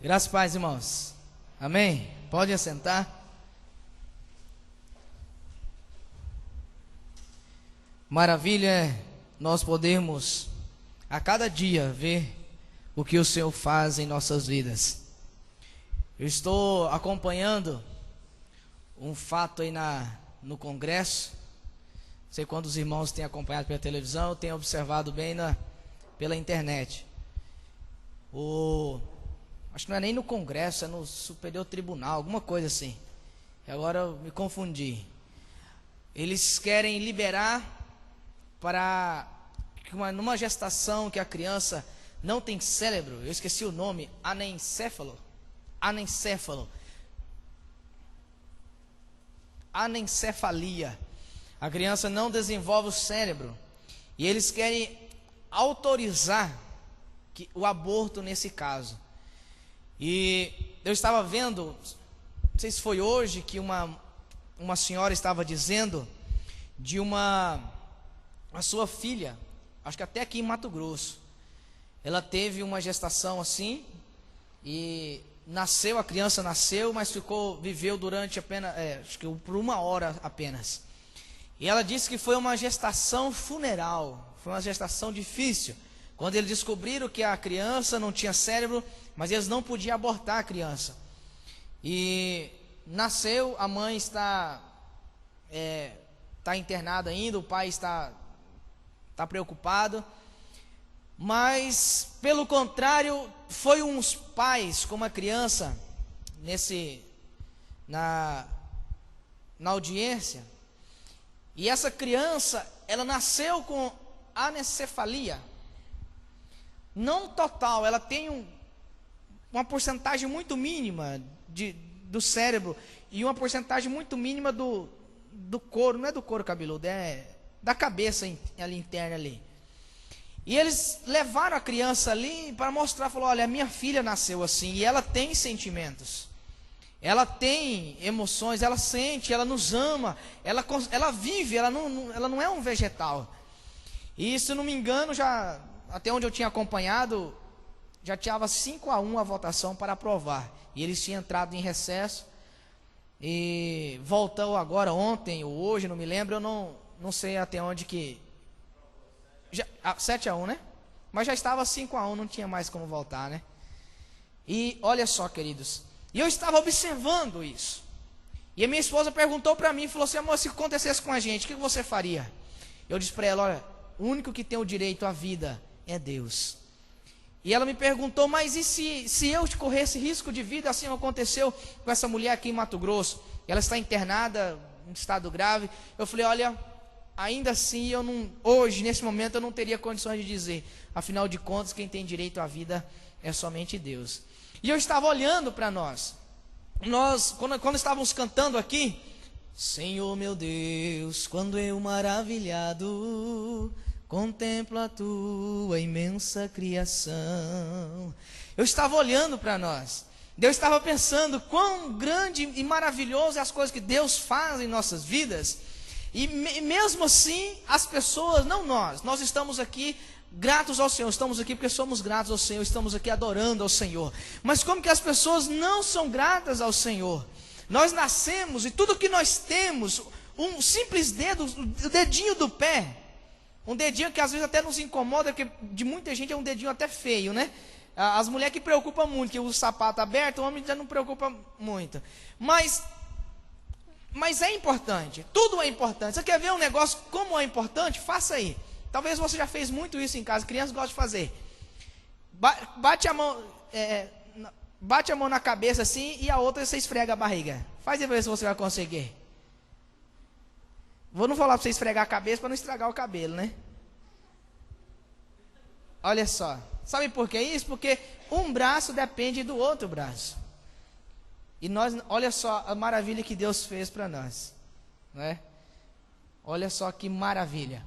Graças e paz, irmãos. Amém? Pode assentar. Maravilha é nós podermos a cada dia ver o que o Senhor faz em nossas vidas. Eu estou acompanhando um fato aí no Congresso. Não sei quantos irmãos têm acompanhado pela televisão, eu tenho observado bem pela internet. Acho que não é nem no Congresso, é no Superior Tribunal, alguma coisa assim. E agora eu me confundi. Eles querem liberar para que numa gestação que a criança não tem cérebro, eu esqueci o nome, anencefalia. A criança não desenvolve o cérebro. E eles querem autorizar o aborto nesse caso. E eu estava vendo, não sei se foi hoje, que uma senhora estava dizendo de a sua filha, acho que até aqui em Mato Grosso, ela teve uma gestação assim, e a criança nasceu, mas viveu durante apenas, acho que por 1 hora apenas. E ela disse que foi uma gestação funeral, foi uma gestação difícil, quando eles descobriram que a criança não tinha cérebro, mas eles não podiam abortar a criança. E nasceu, a mãe está internada ainda, o pai está preocupado. Mas, pelo contrário, foi uns pais com uma criança na audiência. E essa criança, ela nasceu com anencefalia. Não total, ela tem uma porcentagem muito mínima do cérebro e uma porcentagem muito mínima do couro, não é do couro cabeludo, é da cabeça ali interna ali. E eles levaram a criança ali para mostrar, falou: olha, a minha filha nasceu assim e ela tem sentimentos, ela tem emoções, ela sente, ela nos ama, ela vive, ela não é um vegetal. E se não me engano, já até onde eu tinha acompanhado, já tinha 5-1 a votação para aprovar. E eles tinham entrado em recesso. E voltou agora ontem ou hoje, não me lembro, eu não sei até onde que... 7-1, né? Mas já estava 5-1, não tinha mais como voltar, né? E olha só, queridos, e eu estava observando isso. E a minha esposa perguntou para mim, falou assim: amor, se acontecesse com a gente, o que você faria? Eu disse para ela: olha, o único que tem o direito à vida é Deus. E ela me perguntou: mas e se eu corresse risco de vida, assim aconteceu com essa mulher aqui em Mato Grosso, ela está internada em estado grave? Eu falei: olha, ainda assim hoje, nesse momento, eu não teria condições de dizer, afinal de contas, quem tem direito à vida é somente Deus. E eu estava olhando para nós, quando estávamos cantando aqui: Senhor meu Deus, quando eu maravilhado contemplo a tua imensa criação. Eu estava olhando para nós, eu estava pensando quão grande e maravilhoso é as coisas que Deus faz em nossas vidas. E mesmo assim, as pessoas, não nós estamos aqui gratos ao Senhor, estamos aqui porque somos gratos ao Senhor, estamos aqui adorando ao Senhor. Mas como que as pessoas não são gratas ao Senhor? Nós nascemos e tudo que nós temos, um simples dedo, o dedinho do pé, um dedinho que às vezes até nos incomoda, porque de muita gente é um dedinho até feio, né? As mulheres que preocupam muito, que usa o sapato aberto, o homem já não preocupa muito. Mas é importante, tudo é importante. Você quer ver um negócio como é importante? Faça aí. Talvez você já fez muito isso em casa, crianças gostam de fazer. Bate a mão na cabeça assim e a outra você esfrega a barriga. Faz aí para ver se você vai conseguir. Vou não falar para você esfregar a cabeça para não estragar o cabelo, né? Olha só. Sabe por que isso? Porque um braço depende do outro braço. E olha só a maravilha que Deus fez para nós, né? Olha só que maravilha.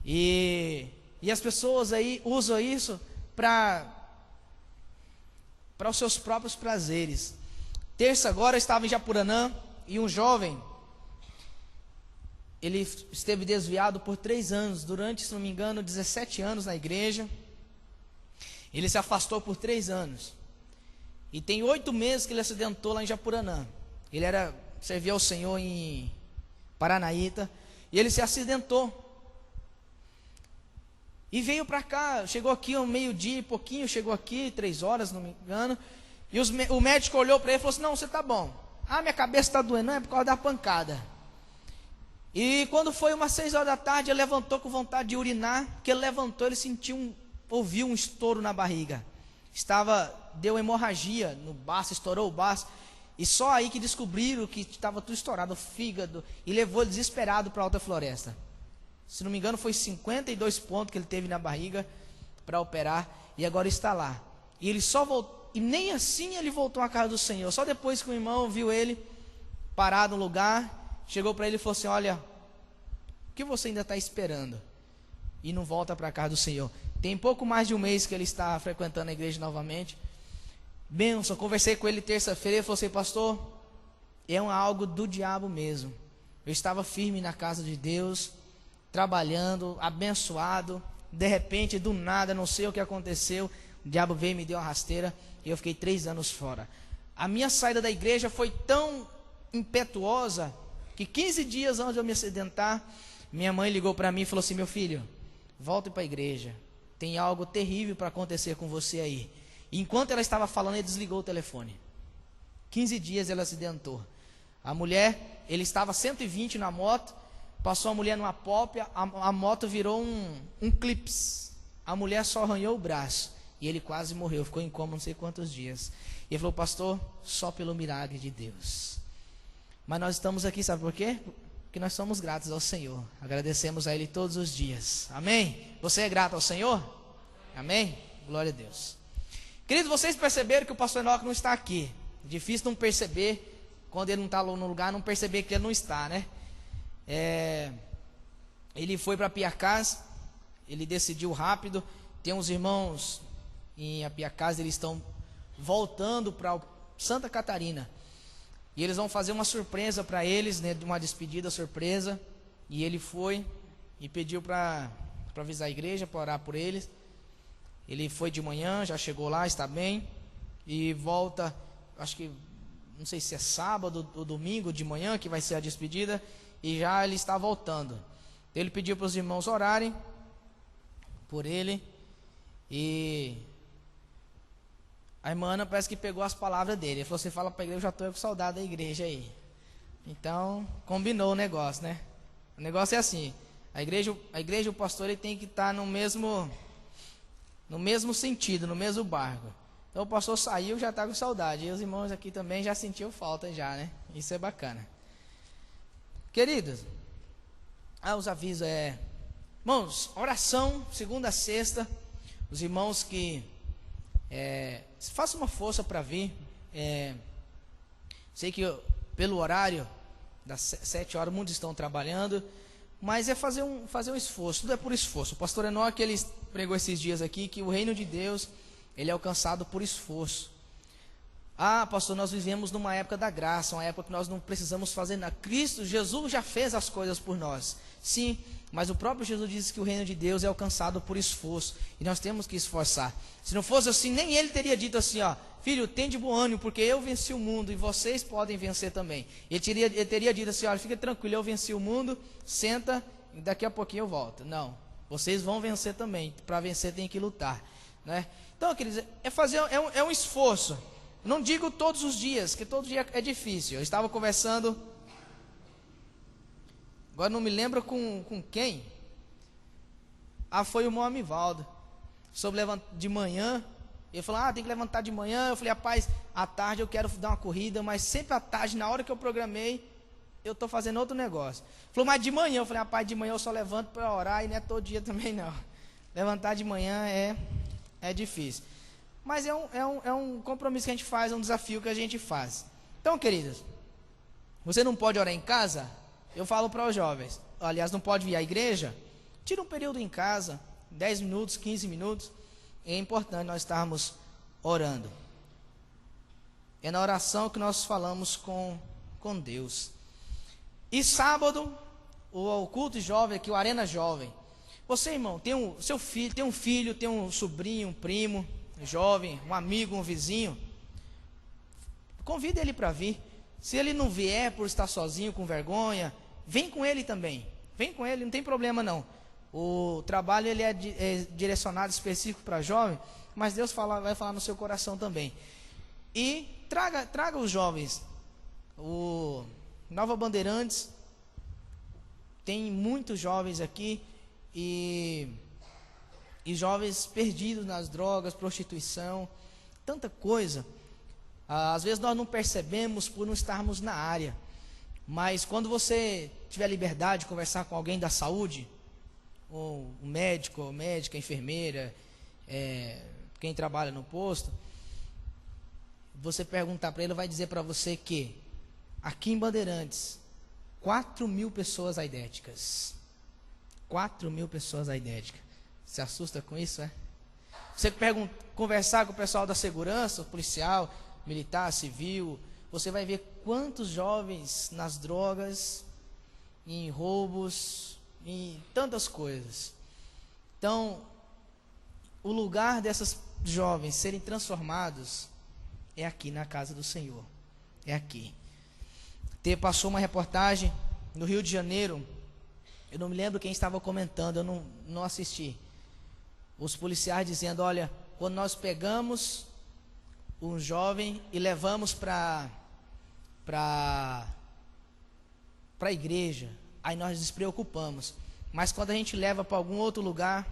E as pessoas aí usam isso para os seus próprios prazeres. Terça agora eu estava em Japuranã e um jovem, ele esteve desviado por 3 anos, durante, se não me engano, 17 anos na igreja. Ele se afastou por 3 anos. E tem 8 meses que ele acidentou lá em Japuranã. Ele servia ao Senhor em Paranaíta, e ele se acidentou. E veio para cá, chegou aqui ao meio-dia e pouquinho, chegou aqui, 3 horas, não me engano. E o médico olhou para ele e falou assim: não, você está bom. Ah, minha cabeça está doendo, não, é por causa da pancada. E quando foi umas 6 horas da tarde, ele levantou com vontade de urinar. Que ele levantou, ele ouviu um estouro na barriga. Deu hemorragia no baço, estourou o baço. E só aí que descobriram que estava tudo estourado, o fígado. E levou ele desesperado para a Alta Floresta. Se não me engano, foi 52 pontos que ele teve na barriga para operar. E agora está lá. E ele só voltou. E nem assim ele voltou à casa do Senhor. Só depois que o irmão viu ele parado no lugar, chegou para ele e falou assim: olha, o que você ainda está esperando? E não volta para a casa do Senhor. Tem pouco mais de um mês que ele está frequentando a igreja novamente. Benção, conversei com ele terça-feira. Ele falou assim: pastor, é algo do diabo mesmo. Eu estava firme na casa de Deus, trabalhando, abençoado. De repente, do nada, não sei o que aconteceu, o diabo veio e me deu uma rasteira. E eu fiquei 3 anos fora. A minha saída da igreja foi tão impetuosa que 15 dias antes de eu me acidentar, minha mãe ligou para mim e falou assim: meu filho, volte para a igreja, tem algo terrível para acontecer com você aí. E enquanto ela estava falando, ele desligou o telefone. 15 dias ele acidentou. A mulher, ele estava 120 na moto, passou a mulher numa pop, a moto virou um clips. A mulher só arranhou o braço. E ele quase morreu, ficou em coma não sei quantos dias. E ele falou: pastor, só pelo milagre de Deus. Mas nós estamos aqui, sabe por quê? Porque nós somos gratos ao Senhor. Agradecemos a Ele todos os dias. Amém? Você é grato ao Senhor? Amém? Glória a Deus. Queridos, vocês perceberam que o pastor Enoque não está aqui. Difícil não perceber, quando ele não está no lugar, não perceber que ele não está, né? Ele foi para Piacás, ele decidiu rápido. Tem uns irmãos em Apiacás, eles estão voltando para Santa Catarina, e eles vão fazer uma surpresa para eles, né, uma despedida surpresa. E ele foi e pediu para avisar a igreja, para orar por eles. Ele foi de manhã, já chegou lá, está bem, e volta, acho que, não sei se é sábado ou domingo de manhã que vai ser a despedida, e já ele está voltando. Ele pediu para os irmãos orarem por ele. E a irmã Ana parece que pegou as palavras dele. Ele falou: você fala para a igreja, eu já estou com saudade da igreja aí. Então, combinou o negócio, né? O negócio é assim: a igreja e o pastor, ele tem que estar no mesmo sentido, no mesmo barco. Então o pastor saiu, já está com saudade. E os irmãos aqui também já sentiu falta já, né? Isso é bacana. Queridos, os avisos irmãos, oração, segunda a sexta. Os irmãos que façam uma força para vir. Sei que pelo horário das 7 horas muitos estão trabalhando, mas é fazer um esforço. Tudo é por esforço. O pastor Enoque, ele pregou esses dias aqui que o reino de Deus, ele é alcançado por esforço. Pastor, nós vivemos numa época da graça, uma época que nós não precisamos fazer nada. Cristo, Jesus já fez as coisas por nós. Sim, mas o próprio Jesus disse que o reino de Deus é alcançado por esforço, e nós temos que esforçar. Se não fosse assim, nem ele teria dito assim: filho, tem de bom ânimo, porque eu venci o mundo e vocês podem vencer também. Ele teria dito assim: olha, fica tranquilo, eu venci o mundo, senta, e daqui a pouquinho eu volto. Não, vocês vão vencer também. Para vencer tem que lutar, né? Então, queridos, é um esforço. Não digo todos os dias, que todo dia é difícil. Eu estava conversando, agora não me lembro com quem. Foi o irmão Amivaldo, sobre levantar de manhã. Ele falou: tem que levantar de manhã. Eu falei: rapaz, à tarde eu quero dar uma corrida, mas sempre à tarde, na hora que eu programei, eu estou fazendo outro negócio. Ele falou: mas de manhã? Eu falei: rapaz, de manhã eu só levanto para orar, e não é todo dia também não. Levantar de manhã é difícil. Mas é um compromisso que a gente faz, é um desafio que a gente faz. Então, queridos, você não pode orar em casa? Eu falo para os jovens, aliás, não pode vir à igreja? Tira um período em casa, 10 minutos, 15 minutos. É importante nós estarmos orando. É na oração que nós falamos com Deus. E sábado, o culto jovem aqui, o Arena Jovem. Você, irmão, tem um filho, tem um sobrinho, um primo, jovem, um amigo, um vizinho. convida ele para vir. Se ele não vier por estar sozinho, com vergonha, vem com ele também. Vem com ele, não tem problema não. O trabalho ele é direcionado específico para jovem, mas Deus vai falar no seu coração também. E traga os jovens. O Nova Bandeirantes tem muitos jovens aqui e jovens perdidos nas drogas, prostituição, tanta coisa. Às vezes nós não percebemos por não estarmos na área, mas quando você tiver liberdade de conversar com alguém da saúde, ou um médico, ou médica, enfermeira, quem trabalha no posto, você perguntar para ele, vai dizer para você que aqui em Bandeirantes 4.000 pessoas aidéticas. 4.000 pessoas aidéticas. Se assusta com isso, é? Você conversar com o pessoal da segurança, policial, militar, civil, você vai ver quantos jovens nas drogas, em roubos, em tantas coisas. Então, o lugar dessas jovens serem transformados é aqui na casa do Senhor. É aqui. Passou uma reportagem no Rio de Janeiro, eu não me lembro quem estava comentando, eu não assisti. Os policiais dizendo, olha, quando nós pegamos um jovem e levamos para a igreja, aí nós nos preocupamos. Mas quando a gente leva para algum outro lugar,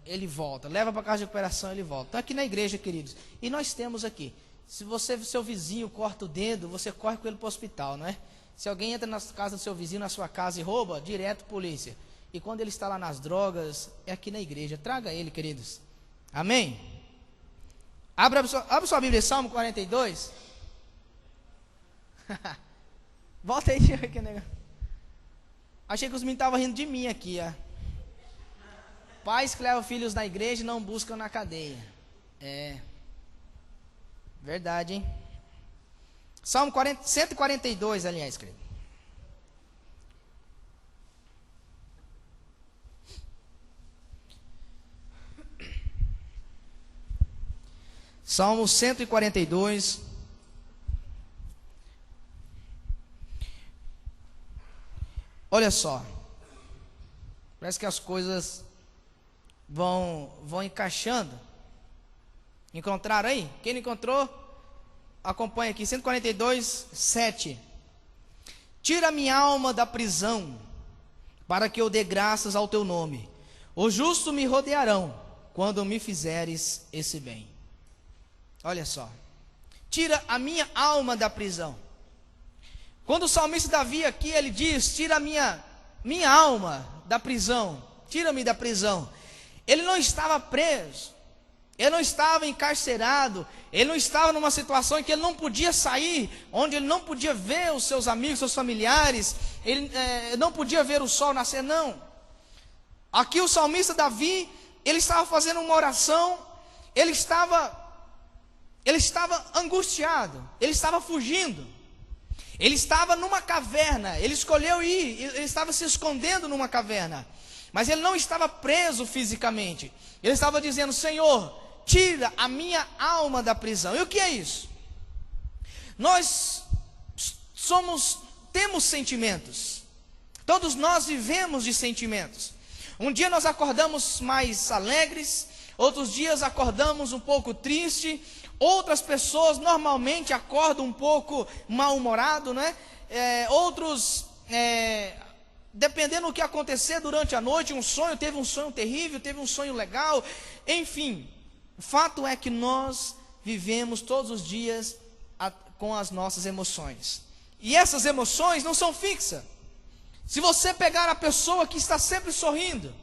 ele volta. Leva para a casa de recuperação, ele volta. Então aqui na igreja, queridos, e nós temos aqui, se seu vizinho corta o dedo, você corre com ele para o hospital, não é? Se alguém entra na casa do seu vizinho, na sua casa e rouba, direto polícia. E quando ele está lá nas drogas, é aqui na igreja. Traga ele, queridos. Amém? Abra sua Bíblia, Salmo 42. Volta aí, que negócio. Achei que os meninos estavam rindo de mim aqui, ó. Pais que levam filhos na igreja e não buscam na cadeia. Verdade, hein? Salmo 142, aliás, querido. Salmo 142. Olha só. Parece que as coisas vão encaixando. Encontraram aí? Quem não encontrou, acompanha aqui. 142, 7. Tira minha alma da prisão, para que eu dê graças ao teu nome. Os justos me rodearão, quando me fizeres esse bem. Olha só. Tira a minha alma da prisão. Quando o salmista Davi aqui, ele diz, tira a minha alma da prisão. Tira-me da prisão. Ele não estava preso. Ele não estava encarcerado, ele não estava numa situação em que ele não podia sair, onde ele não podia ver os seus amigos, seus familiares, ele não podia ver o sol nascer, não. Aqui o salmista Davi, ele estava fazendo uma oração, ele estava angustiado, ele estava fugindo, ele estava numa caverna, ele escolheu ir, ele estava se escondendo numa caverna, mas ele não estava preso fisicamente, ele estava dizendo, Senhor, tira a minha alma da prisão. E o que é isso? Nós temos sentimentos. Todos nós vivemos de sentimentos. Um dia nós acordamos mais alegres, outros dias acordamos um pouco triste, outras pessoas normalmente acordam um pouco mal-humorado, né? Outros, dependendo do que acontecer durante a noite, teve um sonho terrível, teve um sonho legal, enfim. O fato é que nós vivemos todos os dias com as nossas emoções. E essas emoções não são fixas. Se você pegar a pessoa que está sempre sorrindo,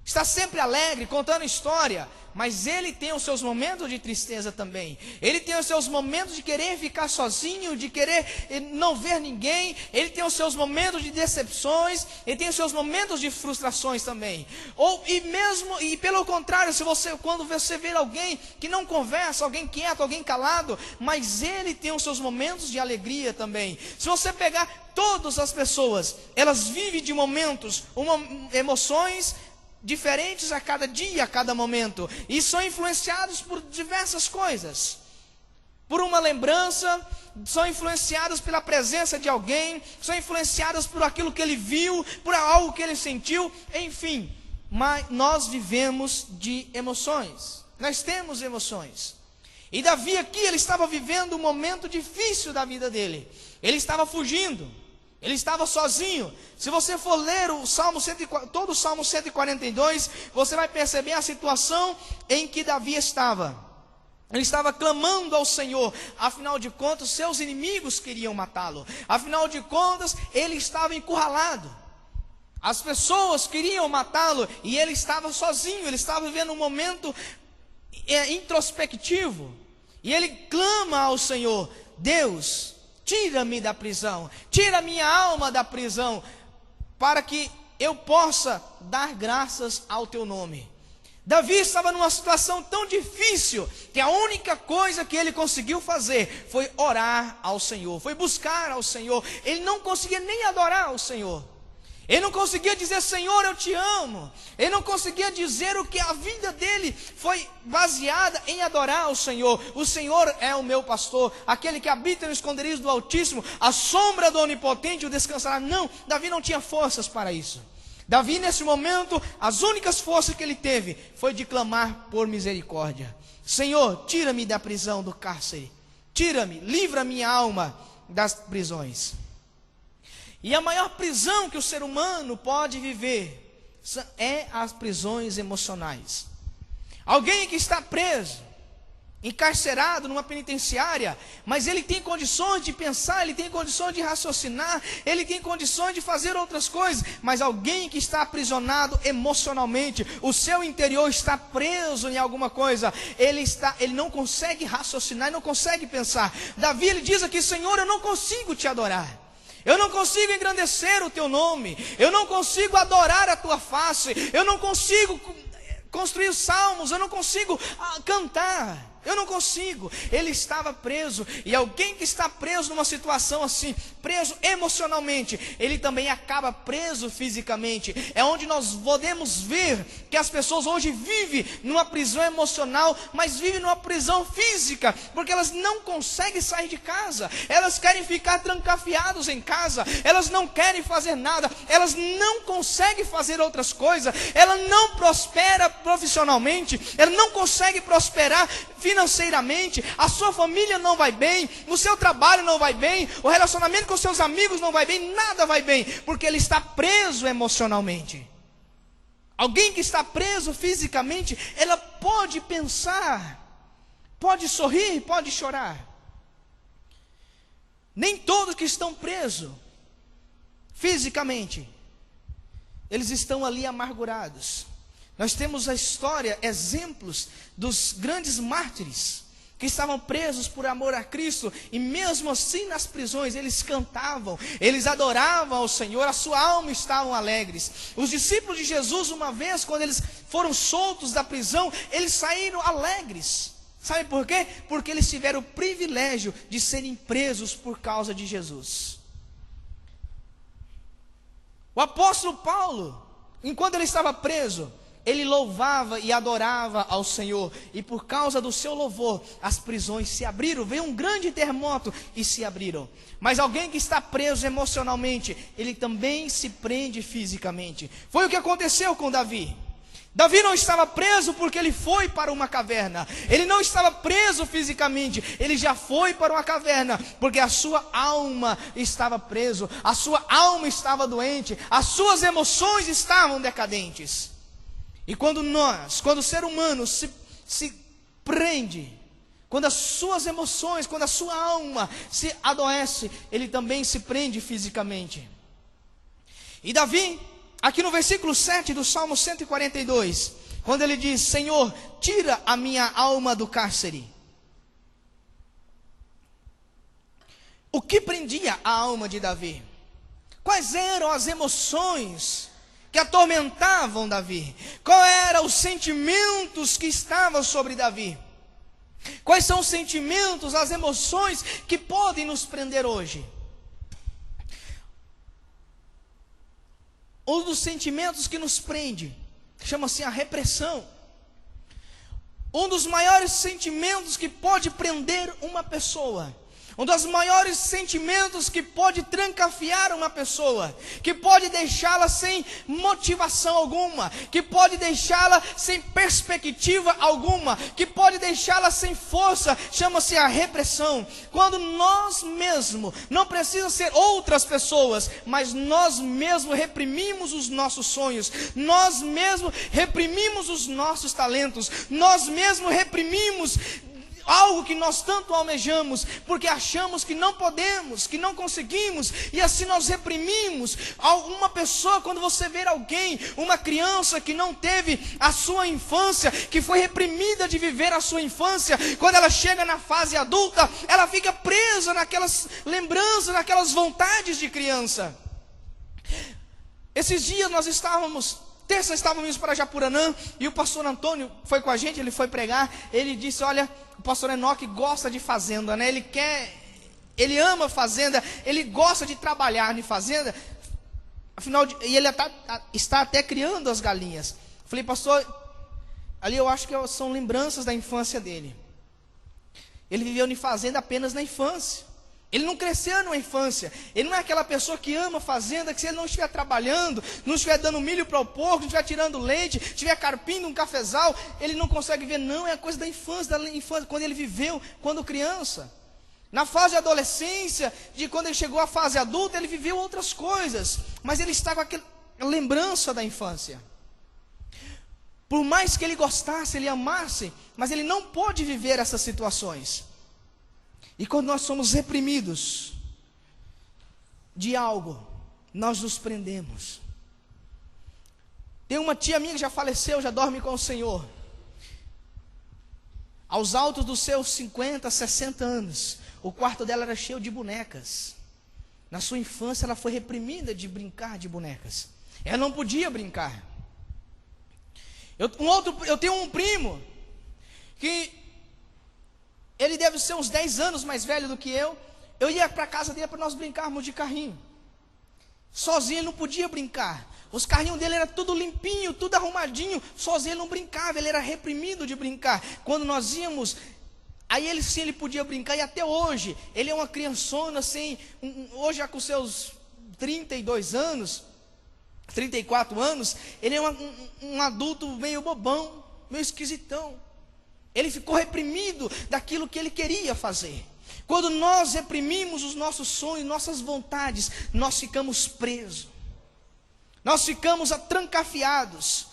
está sempre alegre, contando história, mas ele tem os seus momentos de tristeza também. Ele tem os seus momentos de querer ficar sozinho, de querer não ver ninguém. Ele tem os seus momentos de decepções, ele tem os seus momentos de frustrações também. E pelo contrário, quando você vê alguém que não conversa, alguém quieto, alguém calado, mas ele tem os seus momentos de alegria também. Se você pegar todas as pessoas, elas vivem de momentos, emoções diferentes a cada dia, a cada momento, e são influenciados por diversas coisas. por uma lembrança, são influenciadas pela presença de alguém, são influenciadas por aquilo que ele viu, por algo que ele sentiu, enfim. Mas nós vivemos de emoções, nós temos emoções. E Davi aqui, ele estava vivendo um momento difícil da vida dele. Ele estava fugindo, ele estava sozinho. Se você for ler o Salmo todo o Salmo 142, você vai perceber a situação em que Davi estava. Ele estava clamando ao Senhor, afinal de contas, seus inimigos queriam matá-lo. Afinal de contas, ele estava encurralado. As pessoas queriam matá-lo e ele estava sozinho, ele estava vivendo um momento introspectivo. E ele clama ao Senhor: Deus, tira-me da prisão, tira minha alma da prisão, para que eu possa dar graças ao teu nome. Davi estava numa situação tão difícil, que a única coisa que ele conseguiu fazer foi orar ao Senhor, foi buscar ao Senhor. Ele não conseguia nem adorar ao Senhor, ele não conseguia dizer: Senhor, eu te amo. Ele não conseguia dizer o que a vida dele foi baseada em adorar ao Senhor. O Senhor é o meu pastor, aquele que habita no esconderijo do Altíssimo, a sombra do Onipotente o descansará. Não, Davi não tinha forças para isso. Davi, nesse momento, as únicas forças que ele teve foi de clamar por misericórdia. Senhor, tira-me da prisão, do cárcere. Tira-me, livra minha alma das prisões. E a maior prisão que o ser humano pode viver é as prisões emocionais. Alguém que está preso, encarcerado numa penitenciária, mas ele tem condições de pensar, ele tem condições de raciocinar, ele tem condições de fazer outras coisas, mas alguém que está aprisionado emocionalmente, o seu interior está preso em alguma coisa, ele não consegue raciocinar, ele não consegue pensar. Davi, ele diz aqui: Senhor, eu não consigo te adorar, eu não consigo engrandecer o teu nome, eu não consigo adorar a tua face, eu não consigo construir salmos, eu não consigo cantar, eu não consigo. Ele estava preso, e alguém que está preso numa situação assim, preso emocionalmente, ele também acaba preso fisicamente. É onde nós podemos ver que as pessoas hoje vivem numa prisão emocional, mas vivem numa prisão física, porque elas não conseguem sair de casa, elas querem ficar trancafiadas em casa, elas não querem fazer nada, elas não conseguem fazer outras coisas, ela não prospera profissionalmente, ela não consegue prosperar financeiramente, a sua família não vai bem, o seu trabalho não vai bem, o relacionamento com seus amigos não vai bem, nada vai bem, porque ele está preso emocionalmente. Alguém que está preso fisicamente, ela pode pensar, pode sorrir, pode chorar. Nem todos que estão presos fisicamente, eles estão ali amargurados. Nós temos a história, exemplos dos grandes mártires que estavam presos por amor a Cristo, e mesmo assim nas prisões eles cantavam, eles adoravam ao Senhor, a sua alma estavam alegres. Os discípulos de Jesus, uma vez, quando eles foram soltos da prisão, eles saíram alegres. Sabe por quê? Porque eles tiveram o privilégio de serem presos por causa de Jesus. O apóstolo Paulo, enquanto ele estava preso, ele louvava e adorava ao Senhor, e por causa do seu louvor, as prisões se abriram, veio um grande terremoto e se abriram. Mas alguém que está preso emocionalmente, ele também se prende fisicamente. Foi o que aconteceu com Davi. Davi não estava preso porque ele foi para uma caverna, ele não estava preso fisicamente, ele já foi para uma caverna, porque a sua alma estava presa, a sua alma estava doente, as suas emoções estavam decadentes. E quando o ser humano se prende, quando as suas emoções, quando a sua alma se adoece, ele também se prende fisicamente. E Davi, aqui no versículo 7 do Salmo 142, quando ele diz: Senhor, tira a minha alma do cárcere. O que prendia a alma de Davi? Quais eram as emoções que atormentavam Davi? Qual eram os sentimentos que estavam sobre Davi? Quais são os sentimentos, as emoções que podem nos prender hoje? Um dos sentimentos que nos prende chama-se a repressão. Um dos maiores sentimentos que pode prender uma pessoa, um dos maiores sentimentos que pode trancafiar uma pessoa, que pode deixá-la sem motivação alguma, que pode deixá-la sem perspectiva alguma, que pode deixá-la sem força, chama-se a repressão. Quando nós mesmos, não precisa ser outras pessoas, mas nós mesmos reprimimos os nossos sonhos, nós mesmos reprimimos os nossos talentos, nós mesmos reprimimos algo que nós tanto almejamos, porque achamos que não podemos, que não conseguimos, e assim nós reprimimos. Uma pessoa, quando você ver alguém, uma criança que não teve a sua infância, que foi reprimida de viver a sua infância, quando ela chega na fase adulta, ela fica presa naquelas lembranças, naquelas vontades de criança. Esses dias nós estávamos para Japuranã, e o pastor Antônio foi com a gente, ele foi pregar. Ele disse: olha, o pastor Enoque gosta de fazenda, né? Ele ama fazenda, ele gosta de trabalhar em fazenda, e ele está até criando as galinhas. Falei: pastor, ali eu acho que são lembranças da infância dele. Ele viveu em fazenda apenas na infância. Ele não cresceu na infância. Ele não é aquela pessoa que ama fazenda, que se ele não estiver trabalhando, não estiver dando milho para o porco, não estiver tirando leite, estiver carpindo um cafezal, ele não consegue ver. Não, é a coisa da infância, quando ele viveu, quando criança. Na fase de adolescência, de quando ele chegou à fase adulta, ele viveu outras coisas, mas ele está com aquela lembrança da infância. Por mais que ele gostasse, ele amasse, mas ele não pôde viver essas situações. E quando nós somos reprimidos de algo, nós nos prendemos. Tem uma tia minha que já faleceu, já dorme com o Senhor. Aos altos dos seus 50, 60 anos, o quarto dela era cheio de bonecas. Na sua infância ela foi reprimida de brincar de bonecas. Ela não podia brincar. Eu tenho um primo que ele deve ser uns 10 anos mais velho do que eu. Eu ia para a casa dele para nós brincarmos de carrinho. Sozinho ele não podia brincar. Os carrinhos dele eram tudo limpinho, tudo arrumadinho. Sozinho ele não brincava, ele era reprimido de brincar. Quando nós íamos, aí ele sim, ele podia brincar. E até hoje, ele é uma criançona assim, hoje já com seus 32 anos, 34 anos, ele é um adulto meio bobão, meio esquisitão. Ele ficou reprimido daquilo que ele queria fazer. Quando nós reprimimos os nossos sonhos, nossas vontades, nós ficamos presos. Nós ficamos trancafiados.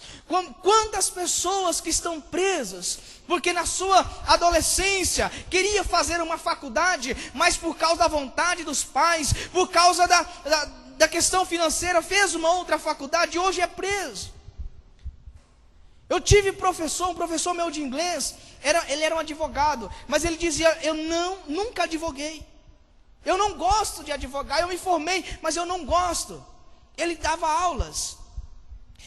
Quantas pessoas que estão presas, porque na sua adolescência queria fazer uma faculdade, mas por causa da vontade dos pais, por causa da questão financeira, fez uma outra faculdade e hoje é preso. Eu tive um professor meu de inglês, ele era um advogado, mas ele dizia: eu nunca advoguei, eu não gosto de advogar, eu me formei, mas eu não gosto. Ele dava aulas,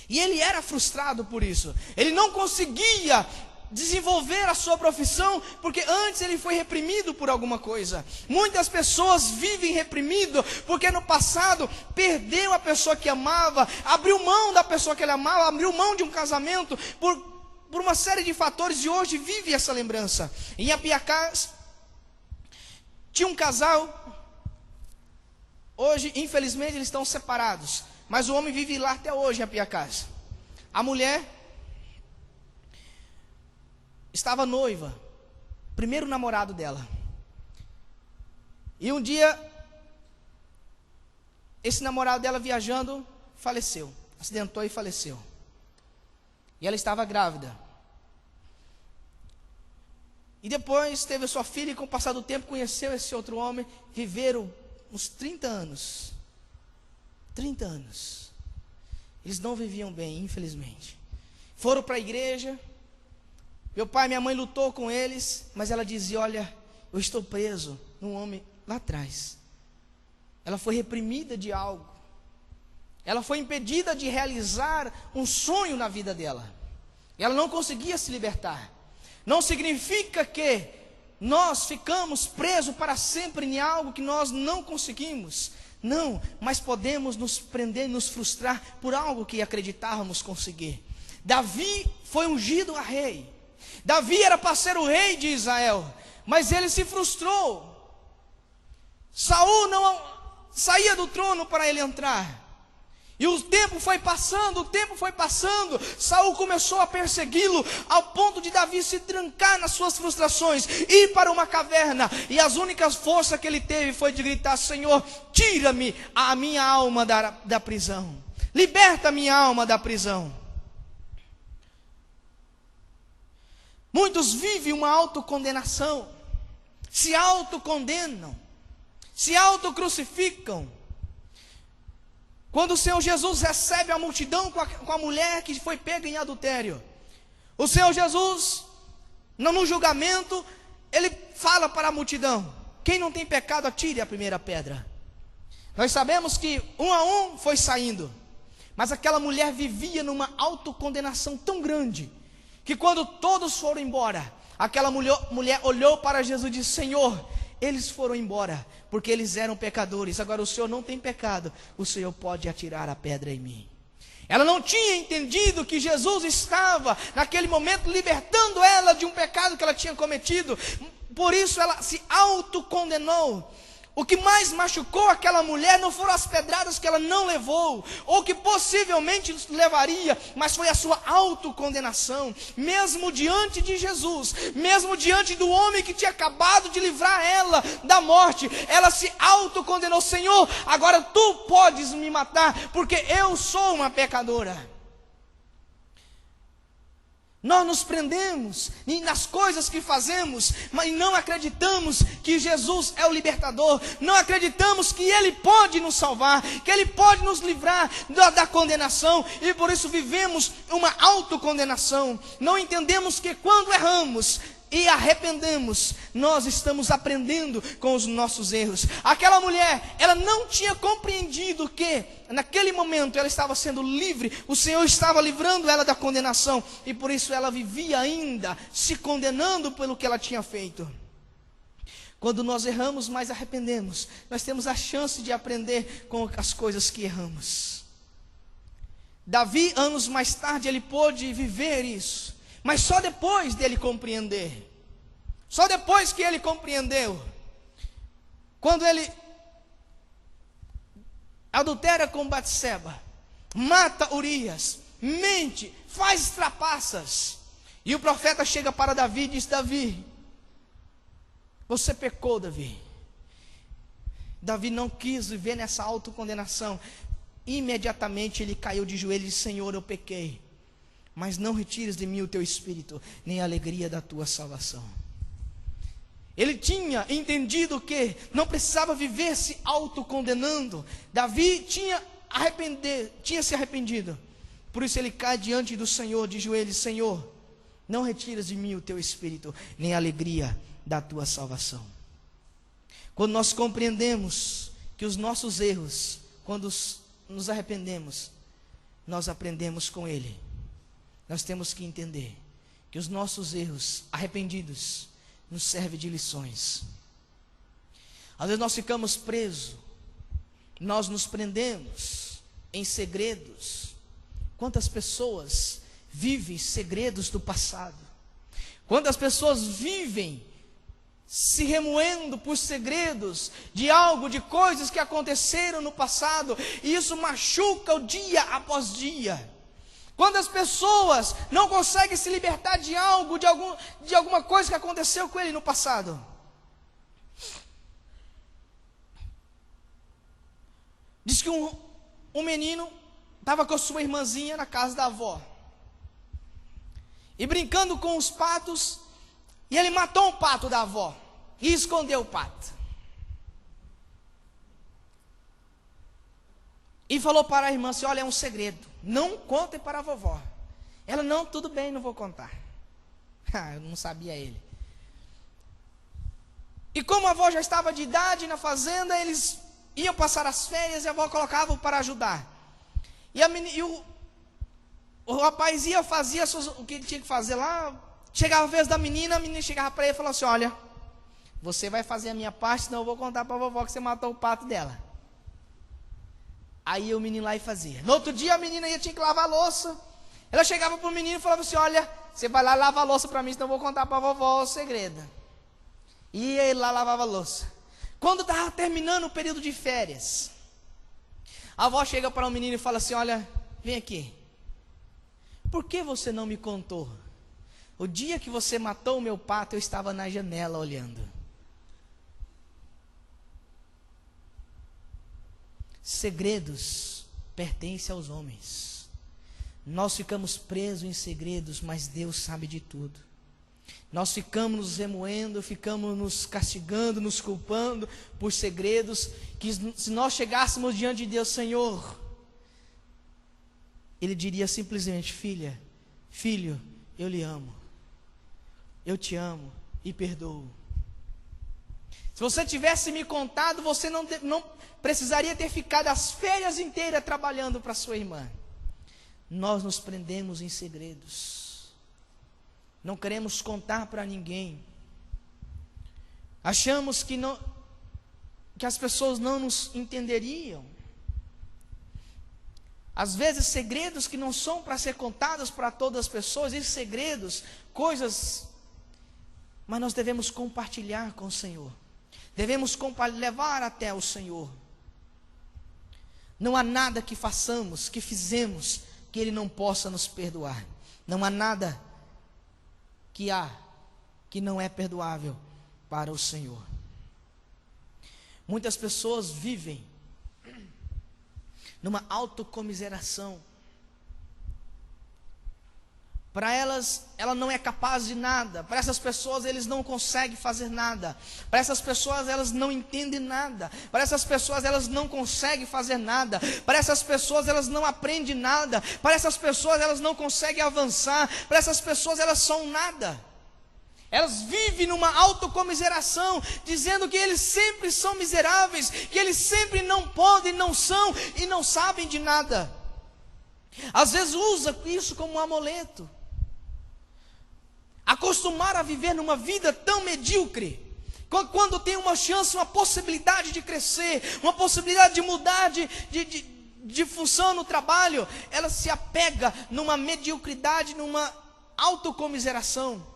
e ele era frustrado por isso, ele não conseguia desenvolver a sua profissão, porque antes ele foi reprimido por alguma coisa. Muitas pessoas vivem reprimido, porque no passado perdeu a pessoa que amava, abriu mão da pessoa que ele amava, abriu mão de um casamento, por uma série de fatores, e hoje vive essa lembrança. Em Apiacás, tinha um casal, hoje infelizmente eles estão separados, mas o homem vive lá até hoje em Apiacás. A mulher estava noiva, primeiro namorado dela. E um dia, esse namorado dela viajando, faleceu, acidentou e faleceu. E ela estava grávida. E depois teve a sua filha, e com o passar do tempo conheceu esse outro homem. Viveram uns 30 anos. 30 anos. Eles não viviam bem, infelizmente. Foram para a igreja. Meu pai e minha mãe lutou com eles, mas ela dizia: olha, eu estou preso num homem lá atrás. Ela foi reprimida de algo. Ela foi impedida de realizar um sonho na vida dela. Ela não conseguia se libertar. Não significa que nós ficamos presos para sempre em algo que nós não conseguimos. Não, mas podemos nos prender e nos frustrar por algo que acreditávamos conseguir. Davi foi ungido a rei. Davi era para ser o rei de Israel, mas ele se frustrou. Saul não saía do trono para ele entrar. E o tempo foi passando, Saul começou a persegui-lo, ao ponto de Davi se trancar nas suas frustrações, ir para uma caverna, e as únicas forças que ele teve foi de gritar: Senhor, tira-me a minha alma da prisão, liberta a minha alma da prisão. Muitos vivem uma autocondenação, se autocondenam, se autocrucificam. Quando o Senhor Jesus recebe a multidão com a mulher que foi pega em adultério, o Senhor Jesus, no julgamento, ele fala para a multidão: quem não tem pecado, atire a primeira pedra. Nós sabemos que um a um foi saindo, mas aquela mulher vivia numa autocondenação tão grande, que quando todos foram embora, aquela mulher olhou para Jesus e disse: Senhor, eles foram embora, porque eles eram pecadores, agora o Senhor não tem pecado, o Senhor pode atirar a pedra em mim. Ela não tinha entendido que Jesus estava, naquele momento, libertando ela de um pecado que ela tinha cometido, por isso ela se autocondenou. O que mais machucou aquela mulher não foram as pedradas que ela não levou, ou que possivelmente levaria, mas foi a sua autocondenação. Mesmo diante de Jesus, mesmo diante do homem que tinha acabado de livrar ela da morte, ela se autocondenou: Senhor, agora tu podes me matar, porque eu sou uma pecadora. Nós nos prendemos nas coisas que fazemos, mas não acreditamos que Jesus é o libertador, não acreditamos que Ele pode nos salvar, que Ele pode nos livrar da condenação, e por isso vivemos uma autocondenação. Não entendemos que quando erramos e arrependemos, nós estamos aprendendo com os nossos erros. Aquela mulher, ela não tinha compreendido que naquele momento ela estava sendo livre, o Senhor estava livrando ela da condenação, e por isso ela vivia ainda se condenando pelo que ela tinha feito. Quando nós erramos, mas arrependemos, nós temos a chance de aprender com as coisas que erramos. Davi, anos mais tarde, ele pôde viver isso, mas só depois dele compreender. Só depois que ele compreendeu. Quando ele adultera com Batseba, mata Urias, mente, faz trapaças. E o profeta chega para Davi e diz: Davi, você pecou, Davi. Davi não quis viver nessa autocondenação. Imediatamente ele caiu de joelhos e disse: Senhor, eu pequei, mas não retires de mim o teu espírito, nem a alegria da tua salvação. Ele tinha entendido que não precisava viver se autocondenando. Davi tinha se arrependido. Por isso ele cai diante do Senhor de joelhos: Senhor, não retires de mim o teu espírito, nem a alegria da tua salvação. Quando nós compreendemos que os nossos erros, quando nos arrependemos, nós aprendemos com Ele. Nós temos que entender que os nossos erros arrependidos nos servem de lições. Às vezes nós ficamos presos, nós nos prendemos em segredos. Quantas pessoas vivem segredos do passado? Quantas pessoas vivem se remoendo por segredos de algo, de coisas que aconteceram no passado, e isso machuca o dia após dia. Quantas pessoas não conseguem se libertar de algo, de alguma coisa que aconteceu com ele no passado? Diz que um menino estava com a sua irmãzinha na casa da avó, e brincando com os patos, e ele matou um pato da avó e escondeu o pato. E falou para a irmã assim: olha, é um segredo, não contem para a vovó. Ela: não, tudo bem, não vou contar. Eu não sabia ele. E como a avó já estava de idade na fazenda, eles iam passar as férias e a avó colocava para ajudar. E o rapaz ia, fazia o que ele tinha que fazer lá. Chegava a vez da menina, a menina chegava para ele e falava assim: olha, você vai fazer a minha parte, senão eu vou contar para a vovó que você matou o pato dela. Aí o menino lá e fazia. No outro dia a menina tinha que lavar a louça. Ela chegava para o menino e falava assim: olha, você vai lá e lava a louça para mim, senão eu vou contar para a vovó o segredo. E ele lá lavava a louça. Quando estava terminando o período de férias, a avó chega para o menino e fala assim: olha, vem aqui. Por que você não me contou? O dia que você matou o meu pato, eu estava na janela olhando. Segredos pertencem aos homens. Nós ficamos presos em segredos, mas Deus sabe de tudo. Nós ficamos nos remoendo, ficamos nos castigando, nos culpando por segredos, que se nós chegássemos diante de Deus, Senhor, Ele diria simplesmente: filha, filho, eu lhe amo, eu te amo e perdoo. Se você tivesse me contado, você não precisaria ter ficado as férias inteiras trabalhando para sua irmã. Nós nos prendemos em segredos, não queremos contar para ninguém, achamos que as pessoas não nos entenderiam. Às vezes segredos que não são para ser contados para todas as pessoas, esses segredos, coisas, mas nós devemos compartilhar com o Senhor, devemos levar até o Senhor. Não há nada que façamos, que fizemos, que Ele não possa nos perdoar. Não há nada que não é perdoável para o Senhor. Muitas pessoas vivem numa autocomiseração. Para elas, ela não é capaz de nada. Para essas pessoas, eles não conseguem fazer nada. Para essas pessoas, elas não entendem nada. Para essas pessoas, elas não conseguem fazer nada. Para essas pessoas, elas não aprendem nada. Para essas pessoas, elas não conseguem avançar. Para essas pessoas, elas são nada. Elas vivem numa autocomiseração, dizendo que eles sempre são miseráveis, que eles sempre não podem, não são e não sabem de nada. Às vezes usa isso como um amuleto. Acostumar a viver numa vida tão medíocre, quando tem uma chance, uma possibilidade de crescer, uma possibilidade de mudar de função no trabalho, ela se apega numa mediocridade, numa autocomiseração.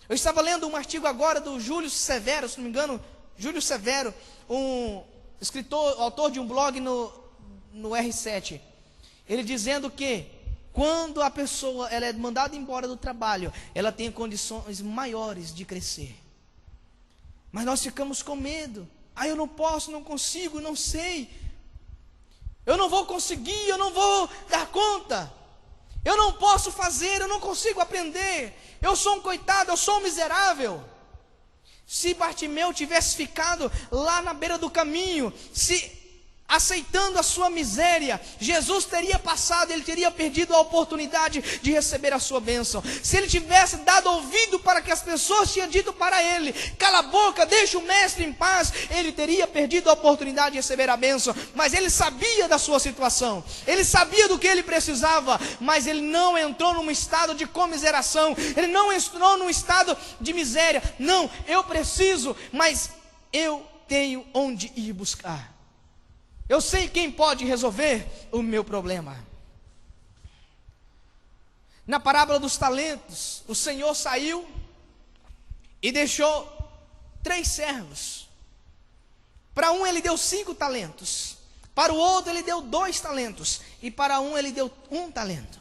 Eu estava lendo um artigo agora do Júlio Severo, se não me engano, Júlio Severo, um escritor, autor de um blog no R7, ele dizendo que quando a pessoa ela é mandada embora do trabalho, ela tem condições maiores de crescer. Mas nós ficamos com medo. Eu não posso, não consigo, não sei. Eu não vou conseguir, eu não vou dar conta. Eu não posso fazer, eu não consigo aprender. Eu sou um coitado, eu sou um miserável. Se Bartimeu tivesse ficado lá na beira do caminho, aceitando a sua miséria, Jesus teria passado, ele teria perdido a oportunidade de receber a sua bênção. Se ele tivesse dado ouvido para que as pessoas tinham dito para ele: cala a boca, deixa o mestre em paz, ele teria perdido a oportunidade de receber a bênção. Mas ele sabia da sua situação, ele sabia do que ele precisava, mas ele não entrou num estado de comiseração, ele não entrou num estado de miséria. Não, eu preciso, mas eu tenho onde ir buscar. Eu sei quem pode resolver o meu problema. Na parábola dos talentos, o Senhor saiu e deixou 3 servos. Para um ele deu 5 talentos, para o outro ele deu 2 talentos, e para um ele deu 1 talento.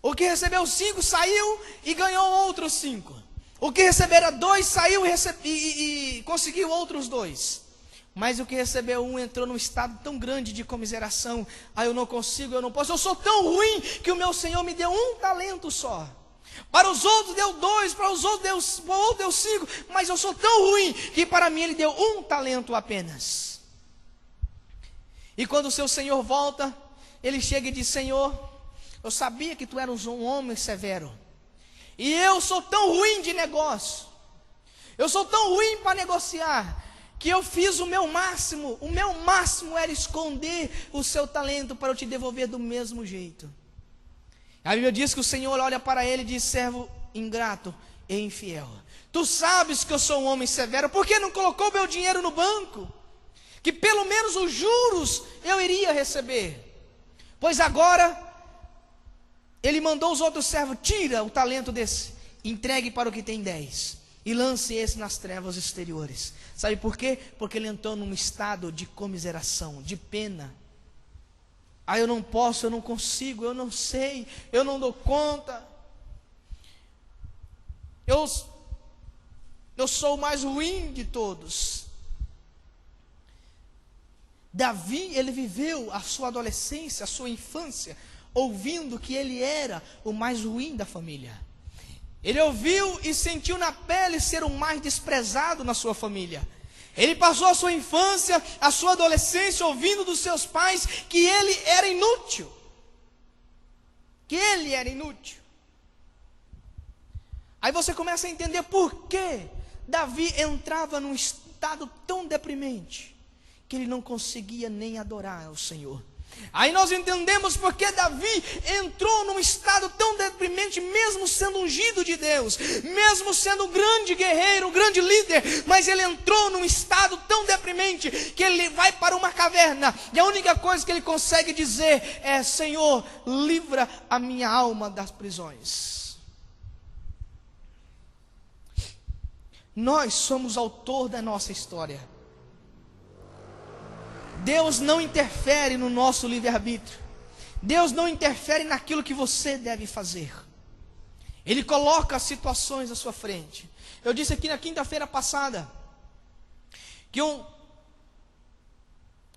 O que recebeu 5 saiu e ganhou outros 5. O que recebera 2 saiu e conseguiu outros 2. Mas o que recebeu 1 entrou num estado tão grande de comiseração. Eu não consigo, eu não posso, eu sou tão ruim que o meu Senhor me deu 1 talento só. Para os outros deu 2, para os outros deu 5, mas eu sou tão ruim que para mim ele deu 1 talento apenas. E quando o seu Senhor volta, ele chega e diz: Senhor, eu sabia que tu eras um homem severo, e eu sou tão ruim de negócio, eu sou tão ruim para negociar, que eu fiz o meu máximo era esconder o seu talento para eu te devolver do mesmo jeito. A Bíblia diz que o Senhor olha para ele e diz: servo ingrato e infiel, tu sabes que eu sou um homem severo, por que não colocou meu dinheiro no banco? Que pelo menos os juros eu iria receber. Pois agora ele mandou os outros servos: tira o talento desse, entregue para o que tem 10, e lance esse nas trevas exteriores. Sabe por quê? Porque ele entrou num estado de comiseração, de pena. Eu não posso, eu não consigo, eu não sei, eu não dou conta. Eu sou o mais ruim de todos. Davi, ele viveu a sua adolescência, a sua infância, ouvindo que ele era o mais ruim da família. Ele ouviu e sentiu na pele ser o mais desprezado na sua família. Ele passou a sua infância, a sua adolescência, ouvindo dos seus pais que ele era inútil. Que ele era inútil. Aí você começa a entender por que Davi entrava num estado tão deprimente, que ele não conseguia nem adorar ao Senhor. Aí nós entendemos porque Davi entrou num estado tão deprimente, mesmo sendo ungido de Deus, mesmo sendo um grande guerreiro, um grande líder, mas ele entrou num estado tão deprimente, que ele vai para uma caverna, e a única coisa que ele consegue dizer é: Senhor, livra a minha alma das prisões. Nós somos autor da nossa história. Deus não interfere no nosso livre-arbítrio. Deus não interfere naquilo que você deve fazer. Ele coloca as situações à sua frente. Eu disse aqui na quinta-feira passada que um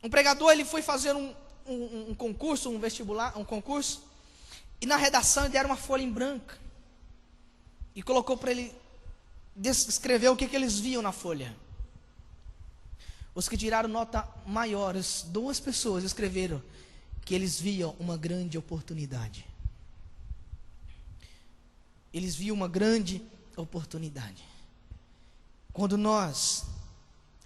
pregador, ele foi fazer um concurso, um vestibular, um concurso, e na redação deram uma folha em branco e colocou para ele descrever o que eles viam na folha. Os que tiraram nota maiores, 2 pessoas escreveram que eles viam uma grande oportunidade. Eles viam uma grande oportunidade. Quando nós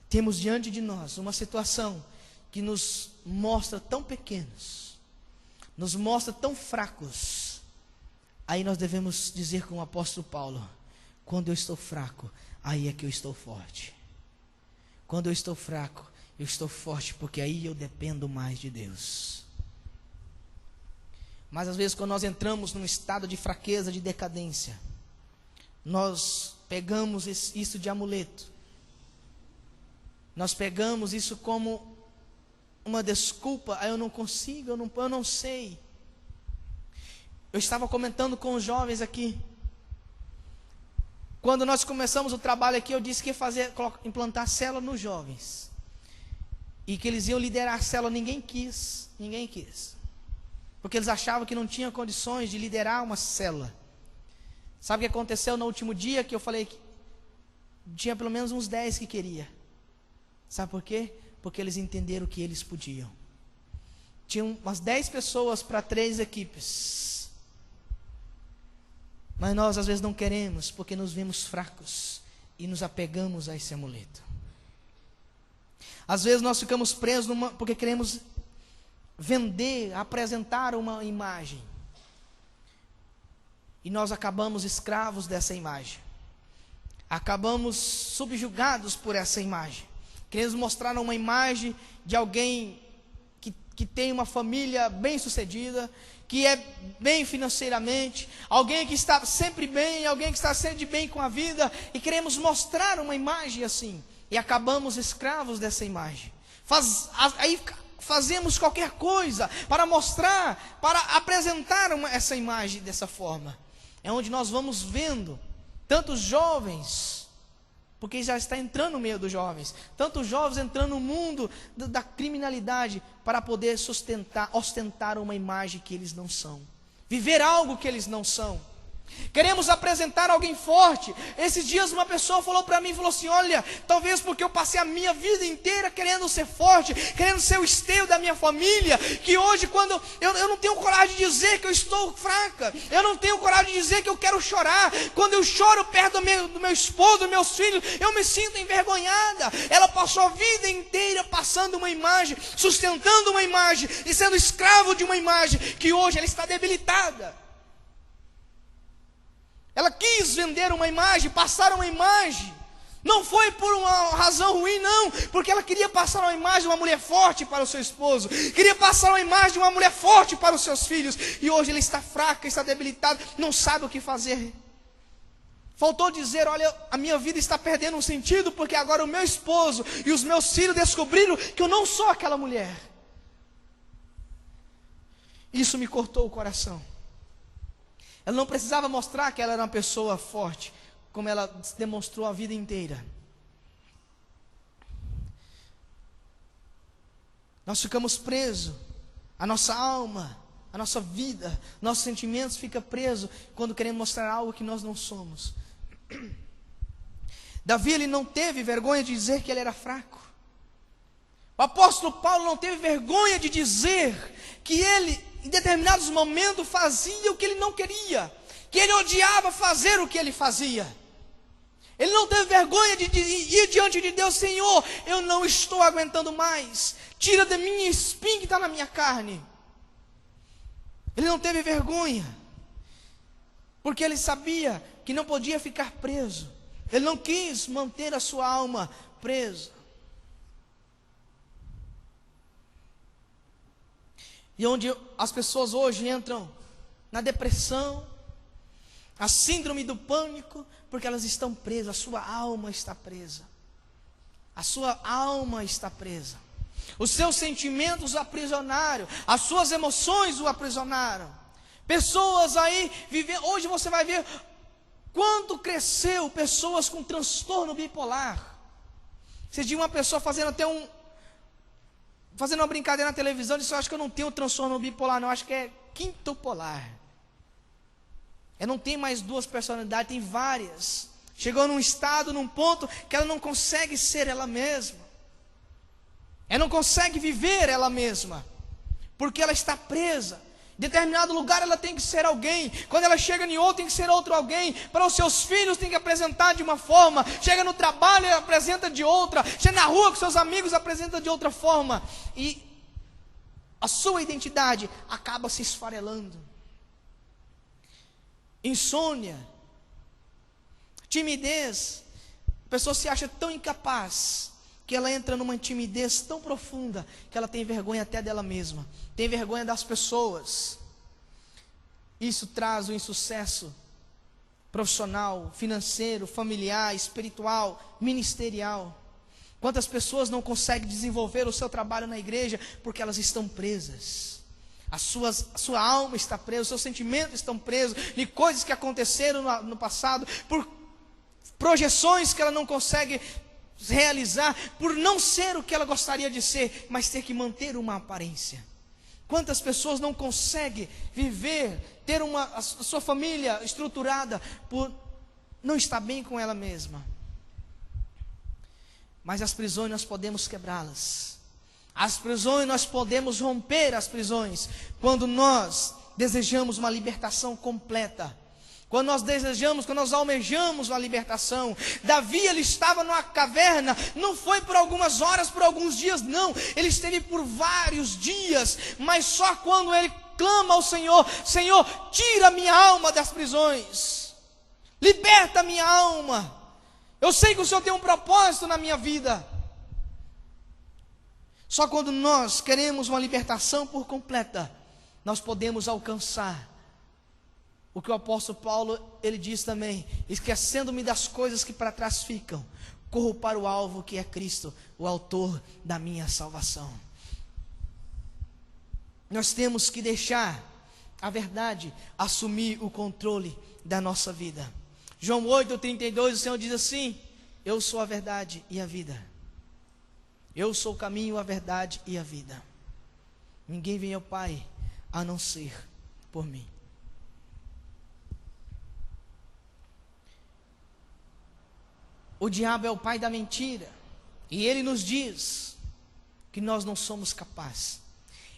temos diante de nós uma situação que nos mostra tão pequenos, nos mostra tão fracos, aí nós devemos dizer com o apóstolo Paulo: quando eu estou fraco, aí é que eu estou forte. Quando eu estou fraco, eu estou forte, porque aí eu dependo mais de Deus. Mas às vezes, quando nós entramos num estado de fraqueza, de decadência, nós pegamos isso de amuleto. Nós pegamos isso como uma desculpa: eu não consigo, eu não sei. Eu estava comentando com os jovens aqui. Quando nós começamos o trabalho aqui, eu disse que ia implantar célula nos jovens. E que eles iam liderar a célula. Ninguém quis. Porque eles achavam que não tinham condições de liderar uma célula. Sabe o que aconteceu no último dia que eu falei que tinha pelo menos uns 10 que queria? Sabe por quê? Porque eles entenderam que eles podiam. Tinham umas 10 pessoas para 3 equipes. Mas nós às vezes não queremos, porque nos vemos fracos e nos apegamos a esse amuleto. Às vezes nós ficamos presos porque queremos vender, apresentar uma imagem. E nós acabamos escravos dessa imagem. Acabamos subjugados por essa imagem. Queremos mostrar uma imagem de alguém que tem uma família bem-sucedida, que é bem financeiramente, alguém que está sempre bem, alguém que está sempre bem com a vida, e queremos mostrar uma imagem assim, e acabamos escravos dessa imagem. Aí fazemos qualquer coisa para mostrar, para apresentar essa imagem dessa forma. É onde nós vamos vendo tantos jovens, porque já está entrando no meio dos jovens, tantos jovens entrando no mundo da criminalidade, para poder ostentar uma imagem que eles não são, viver algo que eles não são. Queremos apresentar alguém forte. Esses dias uma pessoa falou para mim, falou assim: olha, talvez porque eu passei a minha vida inteira querendo ser forte, querendo ser o esteio da minha família, que hoje quando eu não tenho coragem de dizer que eu estou fraca, eu não tenho coragem de dizer que eu quero chorar. Quando eu choro perto do meu esposo, dos meus filhos, eu me sinto envergonhada. Ela passou a vida inteira passando uma imagem, sustentando uma imagem e sendo escravo de uma imagem, que hoje ela está debilitada. Ela quis vender uma imagem, passar uma imagem, Não foi por uma razão ruim, não, porque ela queria passar uma imagem de uma mulher forte para o seu esposo, queria passar uma imagem de uma mulher forte para os seus filhos, e hoje ela está fraca, está debilitada, não sabe o que fazer. Faltou dizer: olha, a minha vida está perdendo um sentido, porque agora o meu esposo e os meus filhos descobriram que eu não sou aquela mulher. Isso me cortou o coração. Ela não precisava mostrar que ela era uma pessoa forte, como ela demonstrou a vida inteira. Nós ficamos presos, a nossa alma, a nossa vida, nossos sentimentos ficam presos quando queremos mostrar algo que nós não somos. Davi, ele não teve vergonha de dizer que ele era fraco. O apóstolo Paulo não teve vergonha de dizer que ele, em determinados momentos, fazia o que ele não queria, que ele odiava fazer o que ele fazia. Ele não teve vergonha de ir diante de Deus: Senhor, eu não estou aguentando mais, tira de mim o espinho que está na minha carne. Ele não teve vergonha, porque ele sabia que não podia ficar preso. Ele não quis manter a sua alma presa. E onde as pessoas hoje entram na depressão, a síndrome do pânico, porque elas estão presas, a sua alma está presa. A sua alma está presa. Os seus sentimentos o aprisionaram, as suas emoções o aprisionaram. Pessoas aí vivendo, hoje você vai ver quanto cresceu pessoas com transtorno bipolar. Você viu uma pessoa fazendo até fazendo uma brincadeira na televisão, disse: eu acho que eu não tenho transtorno bipolar, não, acho que é quintopolar. Eu não tenho mais duas personalidades, tem várias. Chegou num estado, num ponto que ela não consegue ser ela mesma. Ela não consegue viver ela mesma, porque ela está presa. Em determinado lugar ela tem que ser alguém, quando ela chega em outro tem que ser outro alguém, para os seus filhos tem que apresentar de uma forma, chega no trabalho ela apresenta de outra, chega na rua com seus amigos apresenta de outra forma, e a sua identidade acaba se esfarelando. Insônia, timidez, a pessoa se acha tão incapaz, que ela entra numa timidez tão profunda, que ela tem vergonha até dela mesma, tem vergonha das pessoas. Isso traz um insucesso profissional, financeiro, familiar, espiritual, ministerial. Quantas pessoas não conseguem desenvolver o seu trabalho na igreja, porque elas estão presas. A sua alma está presa, os seus sentimentos estão presos, de coisas que aconteceram no passado, por projeções que ela não consegue realizar, por não ser o que ela gostaria de ser, mas ter que manter uma aparência. Quantas pessoas não conseguem viver, ter a sua família estruturada, por não estar bem com ela mesma. Mas as prisões nós podemos quebrá-las. As prisões nós podemos romper as prisões, quando nós desejamos uma libertação completa. Quando nós desejamos, quando nós almejamos a libertação. Davi, ele estava numa caverna, não foi por algumas horas, por alguns dias, não. Ele esteve por vários dias, mas só quando ele clama ao Senhor: Senhor, tira minha alma das prisões, liberta minha alma. Eu sei que o Senhor tem um propósito na minha vida. Só quando nós queremos uma libertação por completa, nós podemos alcançar o que o apóstolo Paulo, ele diz também: esquecendo-me das coisas que para trás ficam, corro para o alvo que é Cristo, o autor da minha salvação. Nós temos que deixar a verdade assumir o controle da nossa vida. João 8:32, o Senhor diz assim: eu sou a verdade e a vida. Eu sou o caminho, a verdade e a vida. Ninguém vem ao Pai a não ser por mim. O diabo é o pai da mentira, e ele nos diz que nós não somos capazes.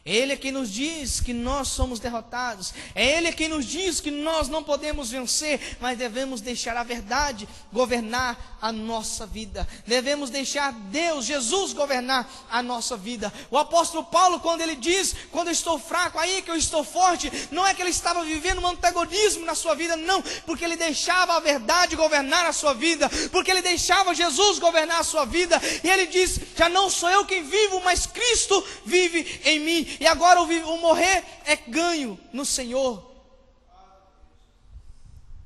Ele é quem nos diz que nós somos derrotados. É Ele quem nos diz que nós não podemos vencer, mas devemos deixar a verdade governar a nossa vida. Devemos deixar Deus, Jesus, governar a nossa vida. O apóstolo Paulo, quando ele diz, quando eu estou fraco, aí que eu estou forte, não é que ele estava vivendo um antagonismo na sua vida, não, porque ele deixava a verdade governar a sua vida, porque ele deixava Jesus governar a sua vida, e ele diz, já não sou eu quem vivo, mas Cristo vive em mim, e agora o morrer é ganho no Senhor.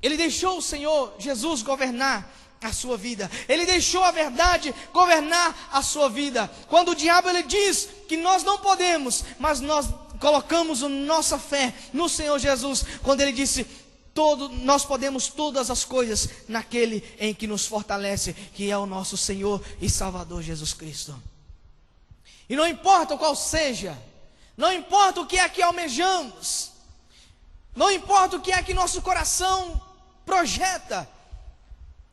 Ele deixou o Senhor Jesus governar a sua vida. Ele deixou a verdade governar a sua vida. Quando o diabo ele diz que nós não podemos, mas nós colocamos a nossa fé no Senhor Jesus. Quando ele disse, nós podemos todas as coisas naquele em que nos fortalece, que é o nosso Senhor e Salvador Jesus Cristo. E não importa qual seja, não importa o que é que almejamos, não importa o que é que nosso coração projeta,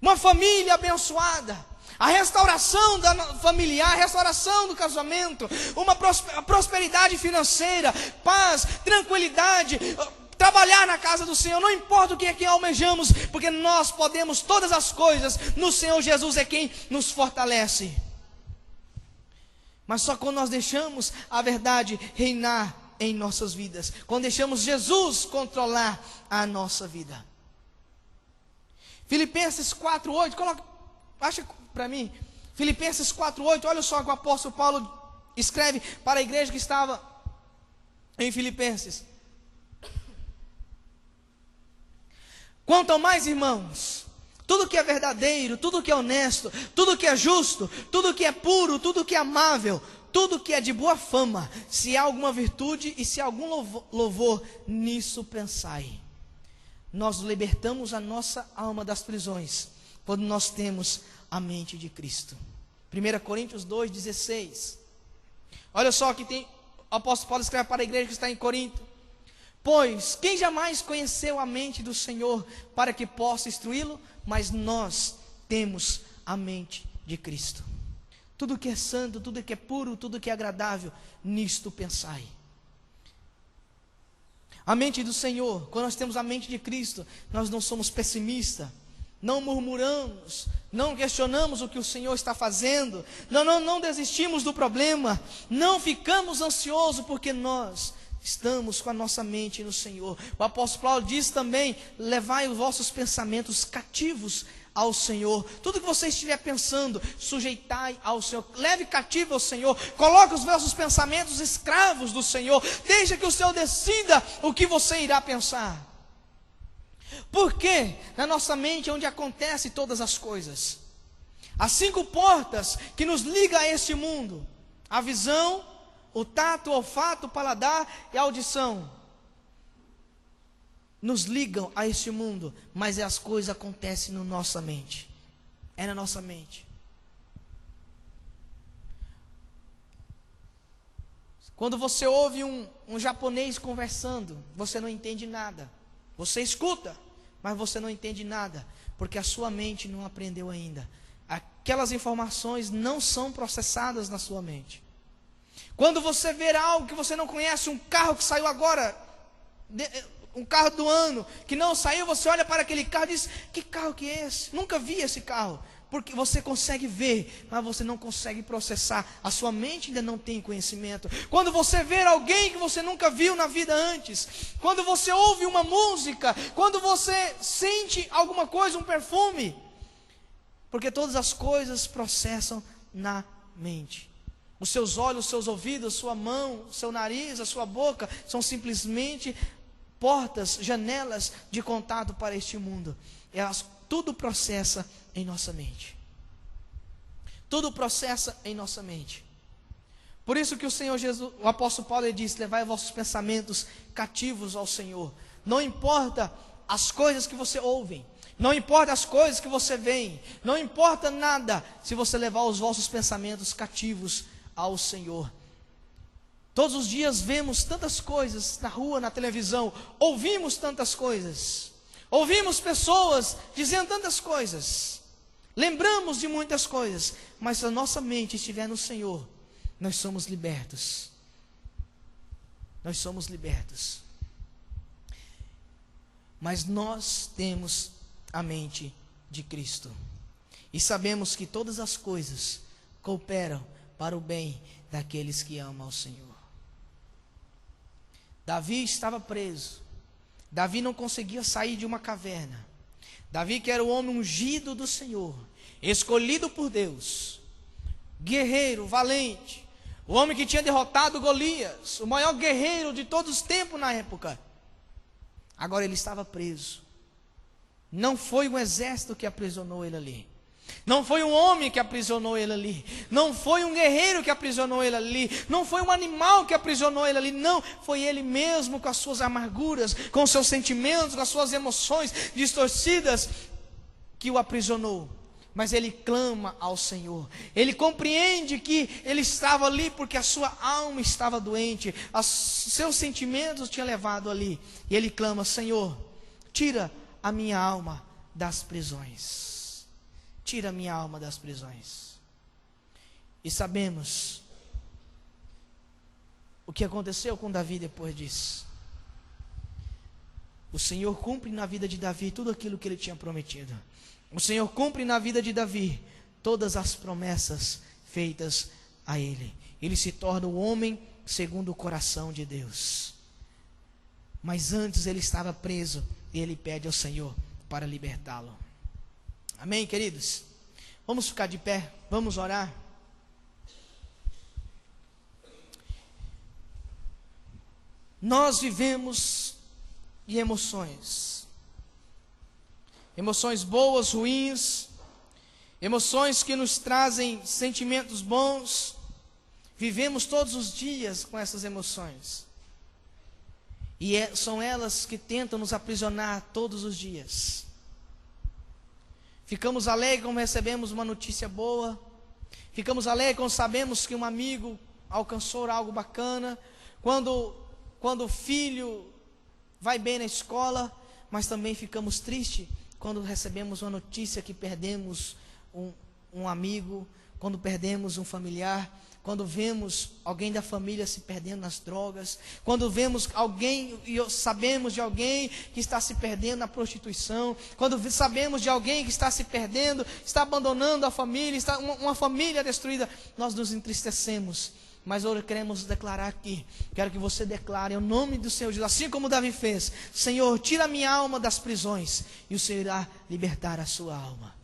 uma família abençoada, a restauração familiar, a restauração do casamento, uma prosperidade financeira, paz, tranquilidade, trabalhar na casa do Senhor, não importa o que é que almejamos, porque nós podemos todas as coisas no Senhor Jesus, é quem nos fortalece. Mas só quando nós deixamos a verdade reinar em nossas vidas, quando deixamos Jesus controlar a nossa vida. Filipenses 4:8, acha para mim, Filipenses 4:8, olha só o que o apóstolo Paulo escreve para a igreja que estava em Filipenses. Quanto ao mais, irmãos, tudo que é verdadeiro, tudo que é honesto, tudo que é justo, tudo que é puro, tudo que é amável, tudo que é de boa fama, se há alguma virtude e se há algum louvor, nisso pensai. Nós libertamos a nossa alma das prisões, quando nós temos a mente de Cristo. 1 Coríntios 2:16. Olha só que tem, o apóstolo Paulo escreve para a igreja que está em Corinto. Pois, quem jamais conheceu a mente do Senhor, para que possa instruí-lo? Mas nós temos a mente de Cristo. Tudo que é santo, tudo que é puro, tudo que é agradável, nisto pensai. A mente do Senhor, quando nós temos a mente de Cristo, nós não somos pessimistas, não murmuramos, não questionamos o que o Senhor está fazendo, não desistimos do problema, não ficamos ansiosos, porque nós estamos com a nossa mente no Senhor. O apóstolo Paulo diz também, levai os vossos pensamentos cativos ao Senhor. Tudo que você estiver pensando, sujeitai ao Senhor. Leve cativo ao Senhor. Coloque os vossos pensamentos escravos do Senhor. Deixa que o Senhor decida o que você irá pensar. Porque na nossa mente é onde acontecem todas as coisas. As 5 portas que nos ligam a este mundo: a visão, o tato, o olfato, o paladar e a audição. Nos ligam a este mundo, mas as coisas acontecem na nossa mente. É na nossa mente. Quando você ouve um japonês conversando, você não entende nada. Você escuta, mas você não entende nada, porque a sua mente não aprendeu ainda. Aquelas informações não são processadas na sua mente. Quando você vê algo que você não conhece, um carro que saiu agora, um carro do ano, que não saiu, você olha para aquele carro e diz, que carro que é esse? Nunca vi esse carro. Porque você consegue ver, mas você não consegue processar. A sua mente ainda não tem conhecimento. Quando você vê alguém que você nunca viu na vida antes, quando você ouve uma música, quando você sente alguma coisa, um perfume, porque todas as coisas processam na mente. Os seus olhos, os seus ouvidos, sua mão, o seu nariz, a sua boca, são simplesmente portas, janelas de contato para este mundo. Tudo processa em nossa mente. Tudo processa em nossa mente. Por isso que o Senhor Jesus, o apóstolo Paulo, ele diz, levai vossos pensamentos cativos ao Senhor. Não importa as coisas que você ouve, não importa as coisas que você vê, não importa nada, se você levar os vossos pensamentos cativos ao Senhor. Todos os dias vemos tantas coisas na rua, na televisão, ouvimos tantas coisas, ouvimos pessoas dizendo tantas coisas, lembramos de muitas coisas, mas se a nossa mente estiver no Senhor, nós somos libertos. nós somos libertos. Mas nós temos a mente de Cristo. E sabemos que todas as coisas cooperam para o bem daqueles que amam ao Senhor. Davi estava preso. Davi não conseguia sair de uma caverna. Davi, que era o homem ungido do Senhor, escolhido por Deus, guerreiro, valente, o homem que tinha derrotado Golias, o maior guerreiro de todos os tempos na época. Agora ele estava preso. Não foi um exército que aprisionou ele ali. Não foi um homem que aprisionou ele ali. Não foi um guerreiro que aprisionou ele ali. Não foi um animal que aprisionou ele ali. Não, foi ele mesmo com as suas amarguras, com os seus sentimentos, com as suas emoções distorcidas que o aprisionou. Mas ele clama ao Senhor. Ele compreende que ele estava ali porque a sua alma estava doente. Os seus sentimentos tinham levado ali. E ele clama: Senhor, tira a minha alma das prisões. Tira a minha alma das prisões. E sabemos o que aconteceu com Davi depois disso. O Senhor cumpre na vida de Davi tudo aquilo que ele tinha prometido. O Senhor cumpre na vida de Davi todas as promessas feitas a ele. Ele se torna o homem segundo o coração de Deus. Mas antes ele estava preso e ele pede ao Senhor para libertá-lo. Amém, queridos? Vamos ficar de pé, vamos orar. Nós vivemos de emoções. Emoções boas, ruins, emoções que nos trazem sentimentos bons. Vivemos todos os dias com essas emoções. E são elas que tentam nos aprisionar todos os dias. Ficamos alegres quando recebemos uma notícia boa. Ficamos alegres quando sabemos que um amigo alcançou algo bacana. Quando o filho vai bem na escola. Mas também ficamos tristes quando recebemos uma notícia que perdemos um amigo. Quando perdemos um familiar. Quando vemos alguém da família se perdendo nas drogas, quando vemos alguém e sabemos de alguém que está se perdendo na prostituição, quando sabemos de alguém que está se perdendo, está abandonando a família, está uma família destruída, nós nos entristecemos. Mas hoje queremos declarar aqui, quero que você declare em nome do Senhor Jesus, assim como Davi fez: Senhor, tira a minha alma das prisões, e o Senhor irá libertar a sua alma.